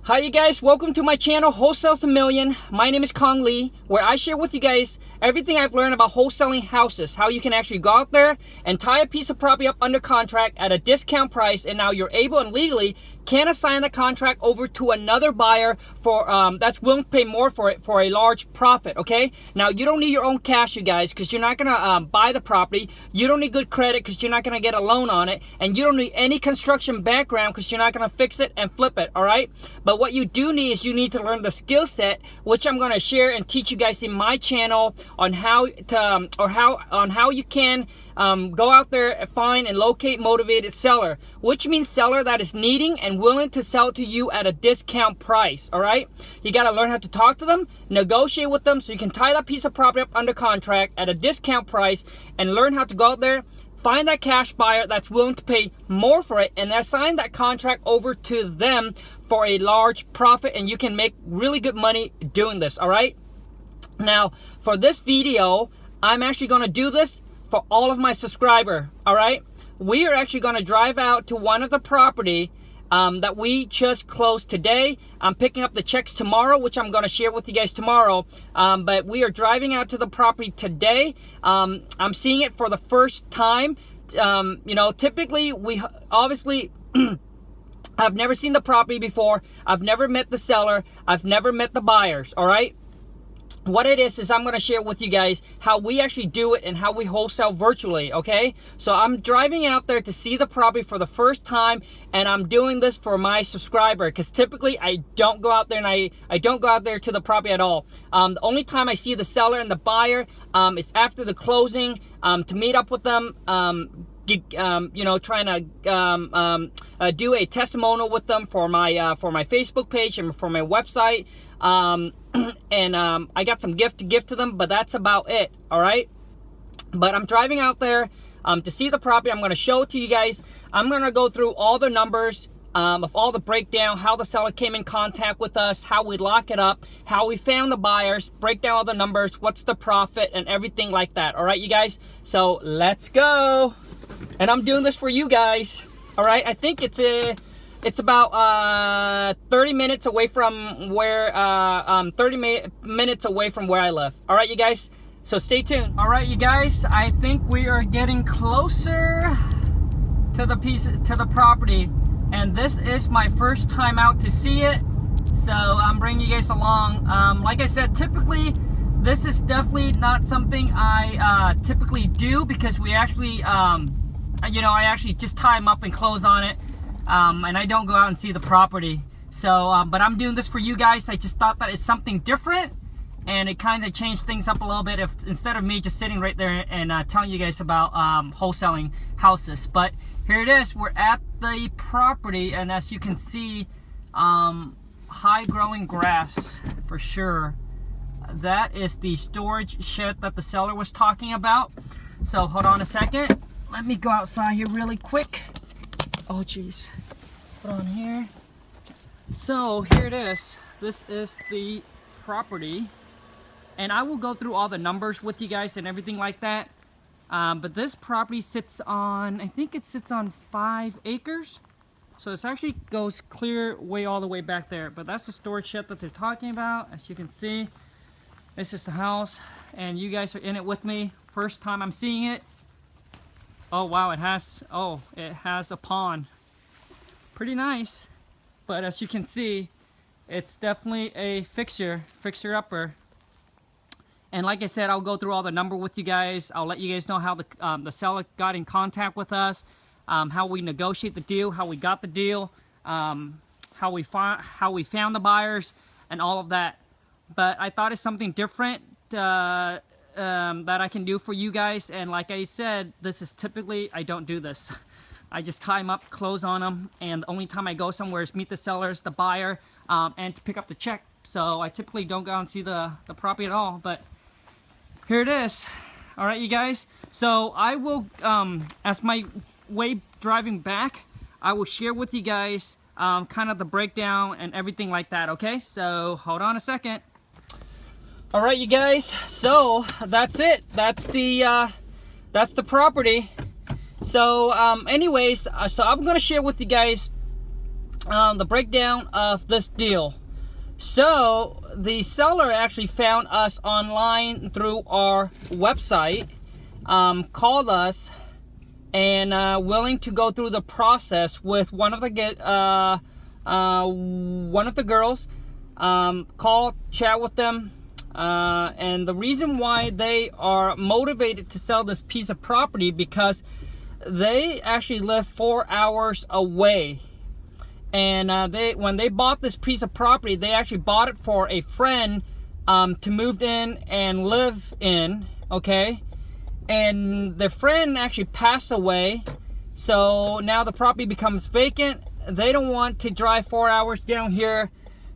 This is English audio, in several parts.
Hi you guys, welcome to my channel Wholesale to Million. My name is Khang, where I share with you guys everything I've learned about wholesaling houses, how you can actually go out there and tie a piece of property up under contract at a discount price, and now you're able and legally can assign the contract over to another buyer for that's willing to pay more for it for a large profit. Okay, now you don't need your own cash, you guys, because you're not gonna buy the property. You don't need good credit because you're not gonna get a loan on it, and you don't need any construction background because you're not gonna fix it and flip it. All right, but what you do need is you need to learn the skill set, which I'm gonna share and teach you guys in my channel on how to how you can go out there and find and locate motivated seller, which means seller that is needing and willing to sell to you at a discount price. All right, you got to learn how to talk to them, negotiate with them, so you can tie that piece of property up under contract at a discount price, and learn how to go out there, find that cash buyer that's willing to pay more for it, and assign that contract over to them for a large profit, and you can make really good money doing this. All right, now for this video, I'm actually going to do this for all of my subscribers. All right, we are actually going to drive out to one of the property that we just closed today. I'm picking up the checks tomorrow, which I'm going to share with you guys tomorrow, but we are driving out to the property today. I'm seeing it for the first time. You know, typically we obviously I've never seen the property before. I've never met the seller. I've never met the buyers. All right, what it is I'm going to share with you guys how we actually do it and how we wholesale virtually. Okay, so I'm driving out there to see the property for the first time, and I'm doing this for my subscriber, because typically I don't go out there, and I don't go out there to the property at all. The only time I see the seller and the buyer is after the closing, to meet up with them, you know, trying to do a testimonial with them for my Facebook page and for my website. And I got some gift to give to them, but that's about it. All right, but I'm driving out there to see the property. I'm going to show it to you guys. I'm going to go through all the numbers of all the breakdown, how the seller came in contact with us, how we lock it up, how we found the buyers, break down all the numbers, what's the profit, and everything like that. All right, you guys, so let's go. And I'm doing this for you guys. All right, I think it's about 30 minutes away from where 30 minutes away from where I live. All right, you guys, so stay tuned. All right, you guys, I think we are getting closer to the property, and this is my first time out to see it, so I'm bringing you guys along. Like I said, typically this is definitely not something I typically do, because we actually you know, I actually just tie them up and close on it. And I don't go out and see the property. So, but I'm doing this for you guys. I just thought that it's something different, and it kind of changed things up a little bit, if instead of me just sitting right there and telling you guys about wholesaling houses. But here it is. We're at the property, and as you can see, high growing grass for sure. That is the storage shed that the seller was talking about. So hold on a second. Let me go outside here really quick. Oh geez, put on here. So here it is. This is the property, and I will go through all the numbers with you guys and everything like that. But this property sits on, I think it sits on 5 acres. So it actually goes clear way all the way back there. But that's the storage shed that they're talking about. As you can see, this is the house, and you guys are in it with me. First time I'm seeing it. Oh wow, it has a pond. Pretty nice. But as you can see, it's definitely a fixer-upper. And like I said, I'll go through all the number with you guys. I'll let you guys know how the seller got in contact with us, how we negotiate the deal, how we got the deal, how we found the buyers, and all of that. But I thought it's something different that I can do for you guys. And like I said, this is typically, I don't do this. I just tie them up, close on them, and the only time I go somewhere is meet the sellers, the buyer, and to pick up the check. So I typically don't go out and see the property at all. But here it is. All right, you guys, so I will, as my way driving back, I will share with you guys kind of the breakdown and everything like that. Okay, so hold on a second. All right, you guys, so that's it. That's the property. So anyways, so I'm gonna share with you guys the breakdown of this deal. So the seller actually found us online through our website, called us, and willing to go through the process with one of the girls. Call, chat with them, and the reason why they are motivated to sell this piece of property, because they actually live 4 hours away. And when they bought this piece of property, they actually bought it for a friend to move in and live in, okay? And the friend actually passed away, so now the property becomes vacant. They don't want to drive 4 hours down here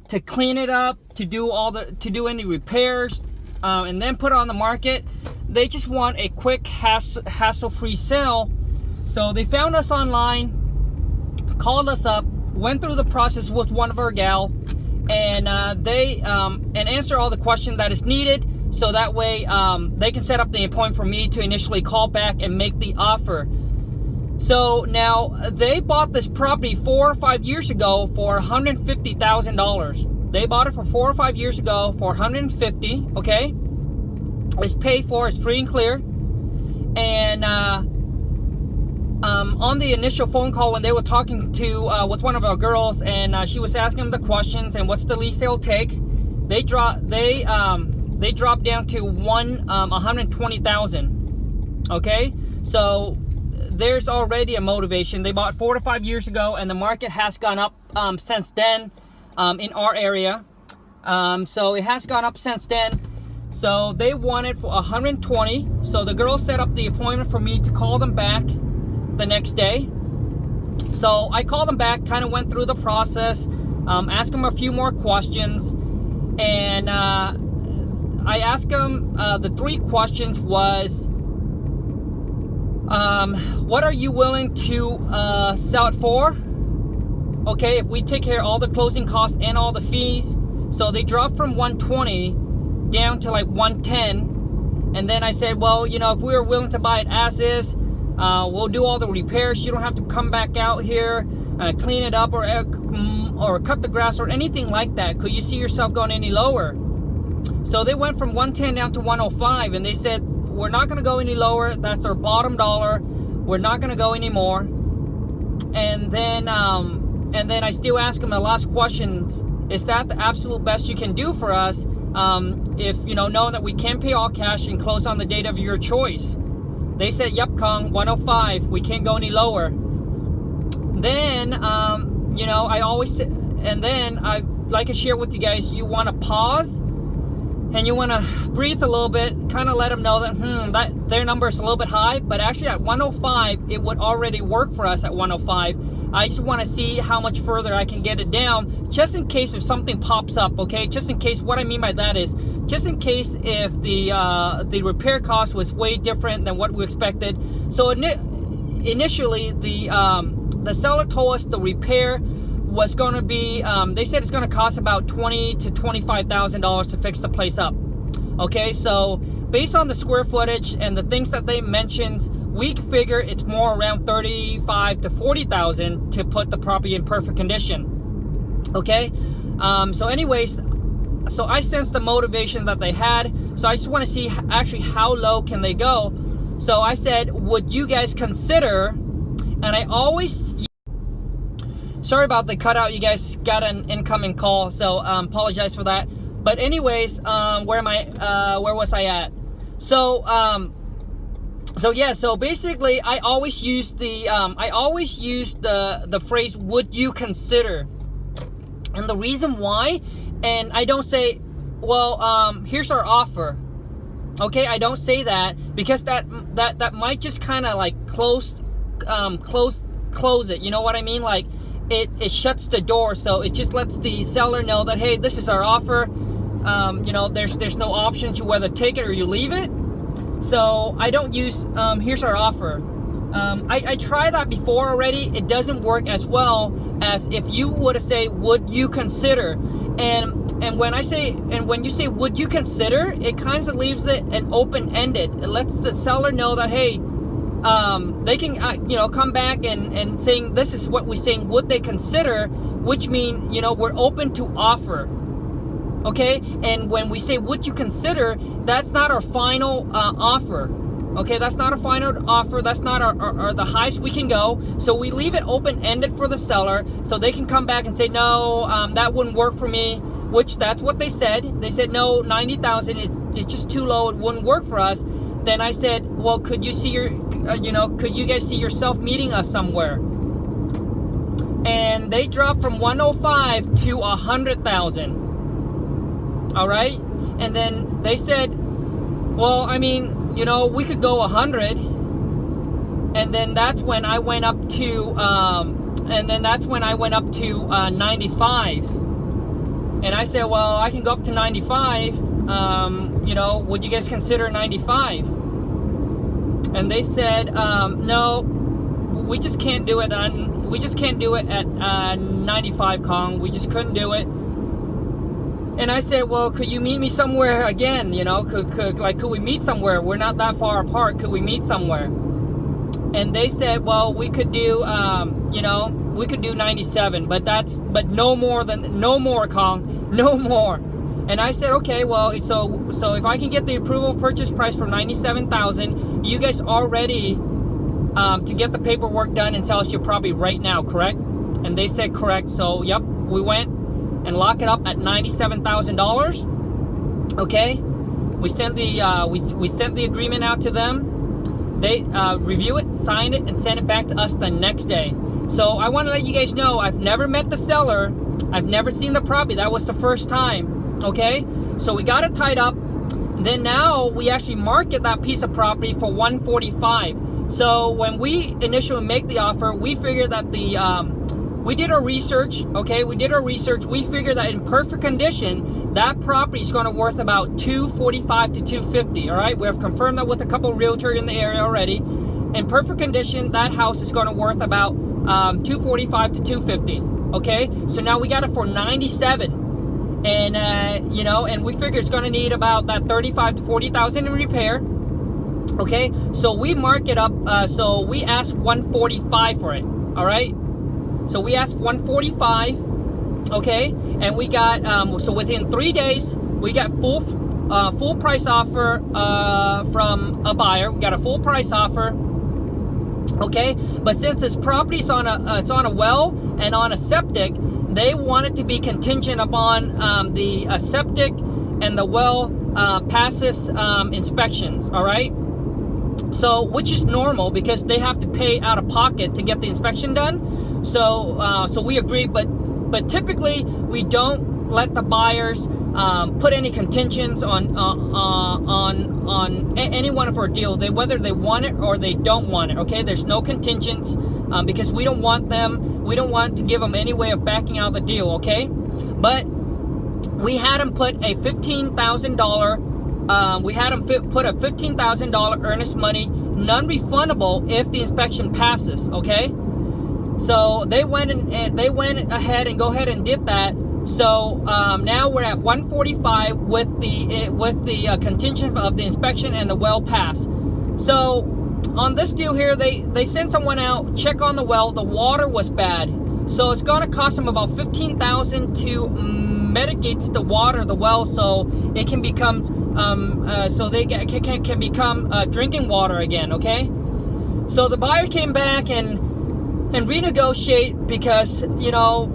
to clean it up, to do any repairs, and then put it on the market. They just want a quick hassle-free sale. So they found us online, called us up, went through the process with one of our gal, and they answer all the questions that is needed, so that way they can set up the appointment for me to initially call back and make the offer. So now they bought this property 4 or 5 years ago for $150,000. They bought it for 4 or 5 years ago for $150,000. Okay, it's paid for, it's free and clear. And on the initial phone call, when they were talking to with one of our girls, and she was asking them the questions and what's the least they'll take, they dropped down to $120,000. Okay, so there's already a motivation. They bought 4 to 5 years ago, and the market has gone up since then in our area. So it has gone up since then. So they wanted for $120,000. So the girl set up the appointment for me to call them back the next day. So I called them back, kind of went through the process, asked them a few more questions, and I asked them the 3 questions was, what are you willing to sell it for? Okay, if we take care of all the closing costs and all the fees. So they dropped from 120 down to like 110. And then I said, well, you know, if we were willing to buy it as is, we'll do all the repairs. You don't have to come back out here, clean it up, or cut the grass or anything like that. Could you see yourself going any lower? So they went from 110 down to 105, and they said, we're not going to go any lower. That's our bottom dollar. We're not going to go anymore. And then I still ask them the last questions. Is that the absolute best you can do for us? If you know, knowing that we can pay all cash and close on the date of your choice. They said, yep, Khang, 105. We can't go any lower. Then, you know, I like to share with you guys, you want to pause and you want to breathe a little bit, kind of let them know that, that their number is a little bit high, but actually at 105, it would already work for us at 105. I just want to see how much further I can get it down, just in case if something pops up, okay? Just in case, what I mean by that is, just in case if the repair cost was way different than what we expected. So initially, the seller told us the repair was going to be, they said it's going to cost about $20,000 to $25,000 to fix the place up. Okay, so based on the square footage and the things that they mentioned, we figure it's more around $35,000 to $40,000 to put the property in perfect condition. Okay, so anyways, so I sensed the motivation that they had. So I just want to see actually how low can they go. So I said, would you guys consider? And I always, sorry about the cutout, you guys got an incoming call, so apologize for that. But anyways, where was I at? So yeah, so basically I always use the phrase, would you consider? And the reason why, and I don't say, well, here's our offer. Okay, I don't say that because that might just kind of like close it, you know what I mean? Like it shuts the door, so it just lets the seller know that, hey, this is our offer. You know, there's no options. You whether take it or you leave it. So I don't use here's our offer. I tried that before already. It doesn't work as well as if you were to say, would you consider? And when you say would you consider, it kind of leaves it an open-ended. It lets the seller know that, hey, they can you know, come back and saying, this is what we're saying, would they consider? which means, you know, we're open to offer. Okay, and when we say would you consider, that's not our final offer. Okay, that's not a final offer. That's not our the highest we can go. So we leave it open-ended for the seller, so they can come back and say, no, that wouldn't work for me. Which that's what they said. They said, no, 90,000. It's just too low. It wouldn't work for us. Then I said, well, could you see could you guys see yourself meeting us somewhere? And they dropped from 105 to 100,000. All right, and then they said, well, I mean, you know, we could go 100, and then that's when I went up to 95, and I said, well, I can go up to 95. You know, would you guys consider 95? And they said, no, we just can't do it at 95, Khang. We just couldn't do it. And I said, well, could you meet me somewhere again? You know, could we meet somewhere? We're not that far apart. Could we meet somewhere? And they said, well, we could do, you know, we could do 97, but no more, Khang, no more. And I said, okay, well, so if I can get the approval purchase price for 97,000, you guys are ready to get the paperwork done and sell us your property right now, correct? And they said correct. So yep, we went and lock it up at $97,000. Okay, we sent the agreement out to them. They review it, sign it, and send it back to us the next day. So I want to let you guys know, I've never met the seller. I've never seen the property. That was the first time. Okay, so we got it tied up. Then now we actually market that piece of property for $145. So when we initially make the offer, we figured that we did our research, okay? We did our research. We figured that in perfect condition, that property is going to worth about $245 to $250, all right? We have confirmed that with a couple of realtors in the area already. In perfect condition, that house is going to worth about $245 to $250, okay? So now we got it for 97. And, you know, and we figure it's going to need about that 35 to 40,000 in repair. Okay, so we mark it up. So we asked 145 for it. All right, so we asked 145. Okay, and we got so within 3 days we got full price offer from a buyer. We got a full price offer. Okay, but since this property is on it's on a well and on a septic, they want it to be contingent upon the septic and the well passes inspections. All right. So, which is normal because they have to pay out of pocket to get the inspection done. So, so we agree, but typically we don't let the buyers put any contingents on any one of our deal. Whether they want it or they don't want it. Okay, there's no contingents because we don't want to give them any way of backing out of the deal. Okay, but we had them put a $15,000. We had them put a $15,000 earnest money, non-refundable if the inspection passes. Okay, so they went ahead and go ahead and did that. So now we're at 145 with the contingent of the inspection and the well pass. So on this deal here, they sent someone out, check on the well. The water was bad, so it's going to cost them about $15,000 to mitigate the water, the well, so it can become can become drinking water again. Okay, so the buyer came back and renegotiate because, you know,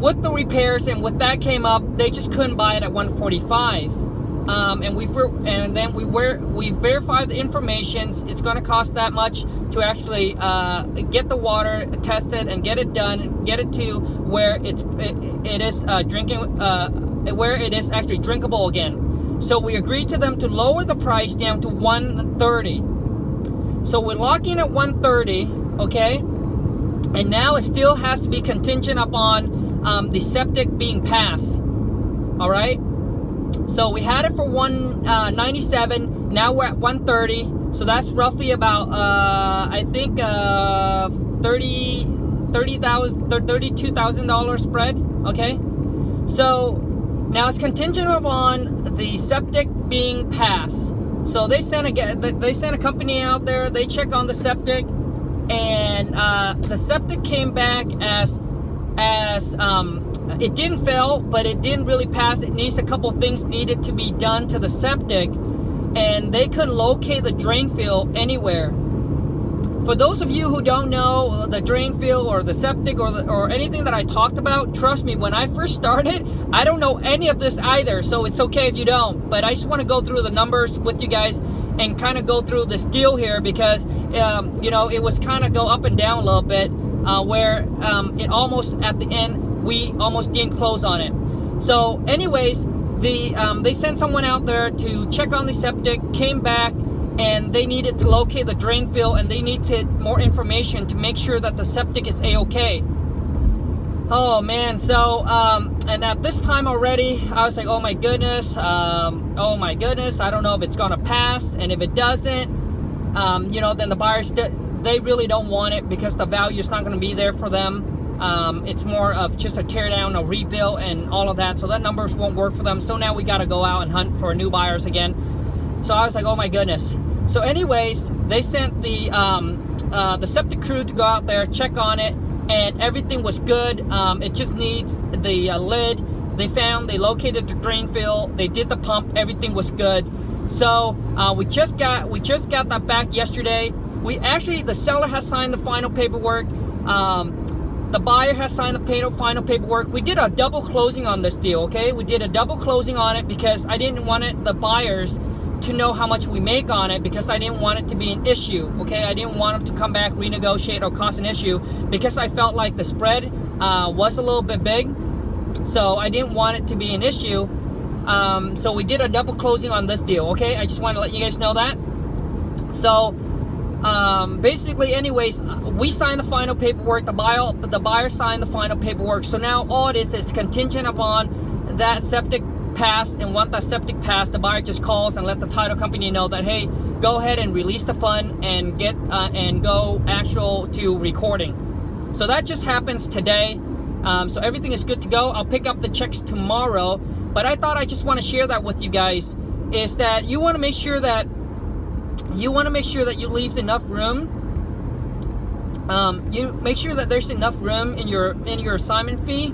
with the repairs and with that came up, they just couldn't buy it at 145. And we verified the information. It's going to cost that much to actually get the water tested and get it done, get it to where it is where it is actually drinkable again. So we agreed to them to lower the price down to 130. So we're locking at 130, okay? And now it still has to be contingent upon the septic being passed. All right. So we had it for 197. Now we're at 130. So that's roughly about I think $32,000 spread. Okay. So now it's contingent upon the septic being passed. So they sent a company out there. They check on the septic, and the septic came back as as it didn't fail, but it didn't really pass. It needs a couple things needed to be done to the septic, and they couldn't locate the drain field anywhere. For those of you who don't know the drain field or the septic or anything that I talked about, trust me, when I first started, I don't know any of this either, so it's okay if you don't. But I just want to go through the numbers with you guys and kind of go through this deal here, because you know, it was kind of go up and down a little bit, where it almost at the end we almost didn't close on it. So anyways, they sent someone out there to check on the septic, came back, and they needed to locate the drain field, and they needed more information to make sure that the septic is a-okay. Oh man, so and at this time already, I was like, oh my goodness, I don't know if it's gonna pass, and if it doesn't, you know, then the buyers, they really don't want it because the value is not gonna be there for them. It's more of just a tear down, a rebuild, and all of that, so that numbers won't work for them. So now we gotta go out and hunt for new buyers again. So I was like, oh my goodness. So anyways, they sent the septic crew to go out there, check on it, and everything was good. It just needs the lid. They located the drain field, they did the pump, everything was good. So we just got that back yesterday. The seller has signed the final paperwork. The buyer has signed the final paperwork. We did a double closing on this deal, okay? We did a double closing on it because I didn't want the buyers to know how much we make on it, because I didn't want it to be an issue, okay? I didn't want them to come back, renegotiate, or cause an issue, because I felt like the spread was a little bit big, so I didn't want it to be an issue. So we did a double closing on this deal, okay? I just want to let you guys know that. So basically, anyways, we signed the final paperwork. The buyer signed the final paperwork. So now all it is contingent upon that septic pass, and once that septic pass, the buyer just calls and let the title company know that, hey, go ahead and release the fund and get and go actual to recording. So that just happens today. So everything is good to go. I'll pick up the checks tomorrow, but I thought I just want to share that with you guys, is that you want to make sure that you leave enough room. You make sure that there's enough room in your assignment fee.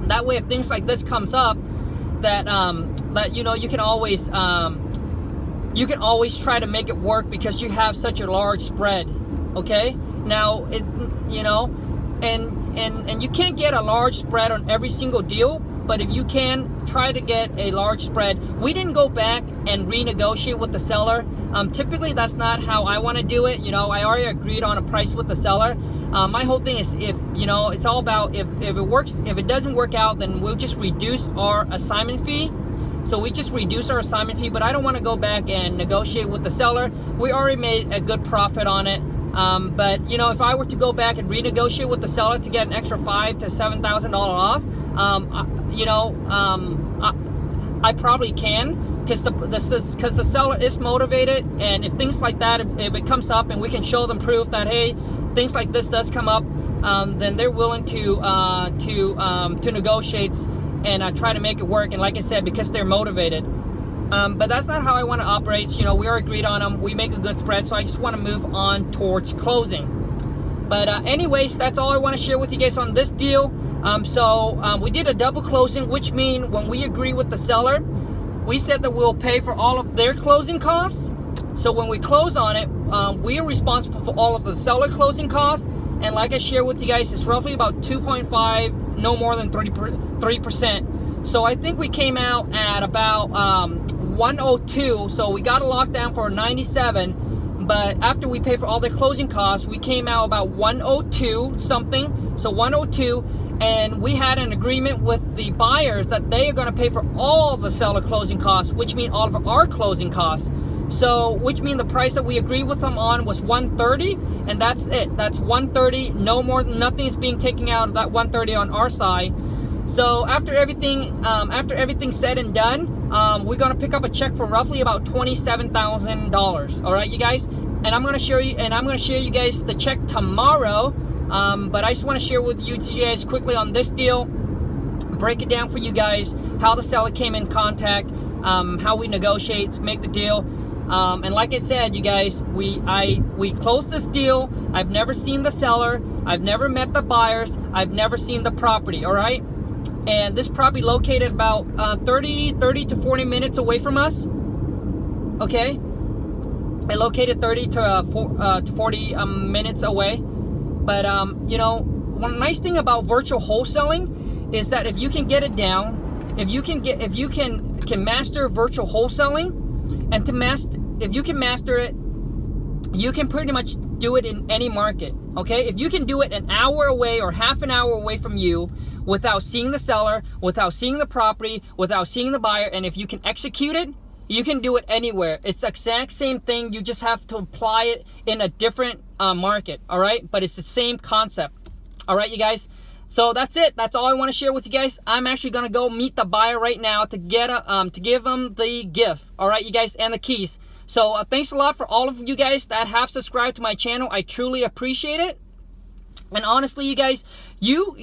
That way, if things like this comes up, that that you know, you can always try to make it work, because you have such a large spread. Okay, now you know, and you can't get a large spread on every single deal, but if you can, try to get a large spread. We didn't go back and renegotiate with the seller. Typically, that's not how I want to do it. You know, I already agreed on a price with the seller. My whole thing is, if you know, it's all about if it works. If it doesn't work out, then we'll just reduce our assignment fee. So we just reduce our assignment fee, but I don't want to go back and negotiate with the seller. We already made a good profit on it. But you know, if I were to go back and renegotiate with the seller to get an extra $5,000 to $7,000 off, you know, I probably can, because the seller is motivated, and if things like that, if it comes up and we can show them proof that, hey, things like this does come up, then they're willing to negotiate and try to make it work. And like I said, because they're motivated. But that's not how I want to operate. You know, we are agreed on them. We make a good spread, so I just want to move on towards closing. But anyways, that's all I want to share with you guys on this deal. So we did a double closing, which means when we agree with the seller, we said that we'll pay for all of their closing costs. So when we close on it, we are responsible for all of the seller closing costs. And like I shared with you guys, it's roughly about 2.5, no more than 3%. So I think we came out at about 102. So we got a lockdown for 97. But after we pay for all the closing costs, we came out about 102 something. So 102. And we had an agreement with the buyers that they are going to pay for all the seller closing costs, which means all of our closing costs. So, which means the price that we agreed with them on was 130, and that's it. That's 130. No more. Nothing is being taken out of that 130 on our side. So after everything's said and done, we're gonna pick up a check for roughly about $27,000. All right, you guys. And I'm gonna share you guys the check tomorrow. But I just want to share with you guys quickly on this deal, break it down for you guys, how the seller came in contact, how we negotiate, make the deal. And like I said, you guys, we closed this deal. I've never seen the seller. I've never met the buyers. I've never seen the property, all right? And this property located about 30 to 40 minutes away from us, okay? It located 30 to 40 minutes away. But, you know, one nice thing about virtual wholesaling is that if you can get it down, if you can master virtual wholesaling, and if you can master it, you can pretty much do it in any market, okay? If you can do it an hour away or half an hour away from you without seeing the seller, without seeing the property, without seeing the buyer, and if you can execute it, you can do it anywhere. It's the exact same thing. You just have to apply it in a different market, all right? But it's the same concept, all right, you guys? So that's it. That's all I want to share with you guys. I'm actually gonna go meet the buyer right now to get to give them the gift. All right, you guys, and the keys. So thanks a lot for all of you guys that have subscribed to my channel. I truly appreciate it. And honestly, you guys, you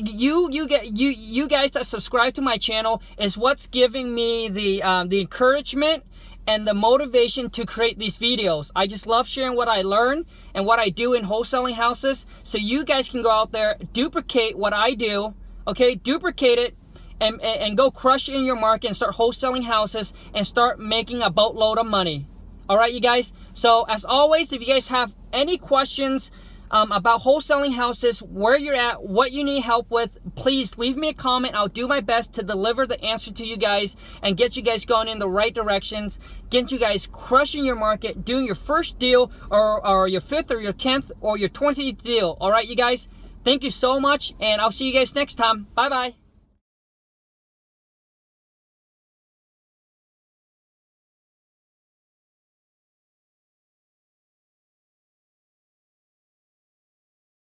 guys that subscribe to my channel is what's giving me the encouragement and the motivation to create these videos. I just love sharing what I learn and what I do in wholesaling houses, so you guys can go out there, duplicate what I do, okay? Duplicate it and go crush it in your market and start wholesaling houses and start making a boatload of money. All right, you guys? So as always, if you guys have any questions about wholesaling houses, where you're at, what you need help with, please leave me a comment. I'll do my best to deliver the answer to you guys and get you guys going in the right directions, get you guys crushing your market, doing your first deal or your 5th or your 10th or your 20th deal. All right, you guys? Thank you so much, and I'll see you guys next time. Bye-bye.